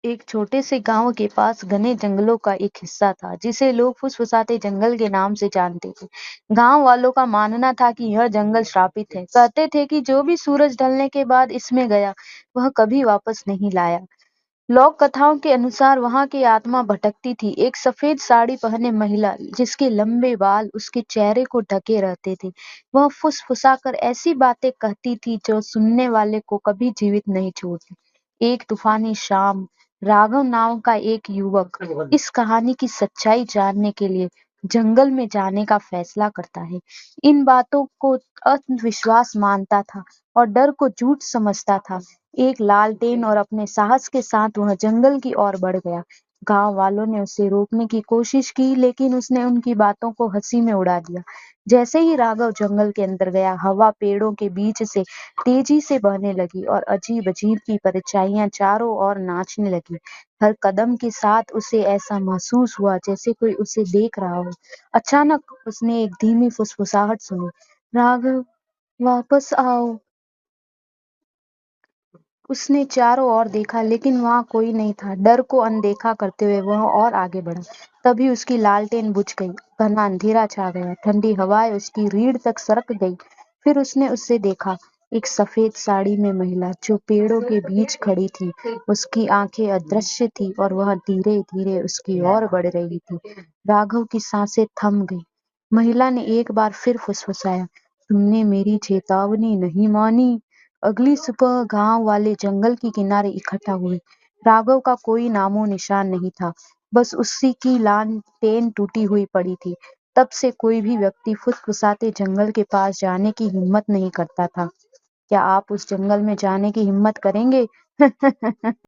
एक छोटे से गांव के पास घने जंगलों का एक हिस्सा था जिसे लोग फुसफुसाते जंगल के नाम से जानते थे। गांव वालों का मानना था कि यह जंगल श्रापित है। कहते थे कि जो भी सूरज ढलने के बाद इसमें गया वह कभी वापस नहीं लाया। लोक कथाओं के अनुसार वहां की आत्मा भटकती थी। एक सफेद साड़ी पहने महिला जिसके लंबे बाल उसके चेहरे को ढके रहते थे। वह फुसफुसाकर ऐसी बातें कहती थी जो सुनने वाले को कभी जीवित नहीं छोड़ती। एक तूफानी शाम राघव नाम का एक युवक इस कहानी की सच्चाई जानने के लिए जंगल में जाने का फैसला करता है। इन बातों को अंधविश्वास मानता था और डर को झूठ समझता था। एक लालटेन और अपने साहस के साथ वह जंगल की ओर बढ़ गया। गांव वालों ने उसे रोकने की कोशिश की लेकिन उसने उनकी बातों को हंसी में उड़ा दिया। जैसे ही राघव जंगल के अंदर गया, हवा पेड़ों के बीच से तेजी से बहने लगी और अजीब अजीब की परछाइयां चारों ओर नाचने लगी। हर कदम के साथ उसे ऐसा महसूस हुआ जैसे कोई उसे देख रहा हो। अचानक उसने एक धीमी फुसफुसाहट सुनी, राघव वापस आओ। उसने चारों ओर देखा लेकिन वहां कोई नहीं था। डर को अनदेखा करते हुए वह और आगे बढ़ा। तभी उसकी लालटेन बुझ गई। घना अंधेरा छा गया। ठंडी हवाएं उसकी रीढ़ तक सरक गई। फिर उसने उससे देखा, एक सफेद साड़ी में महिला जो पेड़ों के बीच खड़ी थी। उसकी आंखें अदृश्य थी और वह धीरे धीरे उसकी ओर बढ़ रही थी। राघव की सांसें थम गई। महिला ने एक बार फिर फुसफुसाया, तुमने मेरी चेतावनी नहीं मानी। अगली सुबह गांव वाले जंगल के किनारे इकट्ठा हुए। राघव का कोई नामो निशान नहीं था, बस उसी की लालटेन टूटी हुई पड़ी थी। तब से कोई भी व्यक्ति फुसफुसाते जंगल के पास जाने की हिम्मत नहीं करता था। क्या आप उस जंगल में जाने की हिम्मत करेंगे?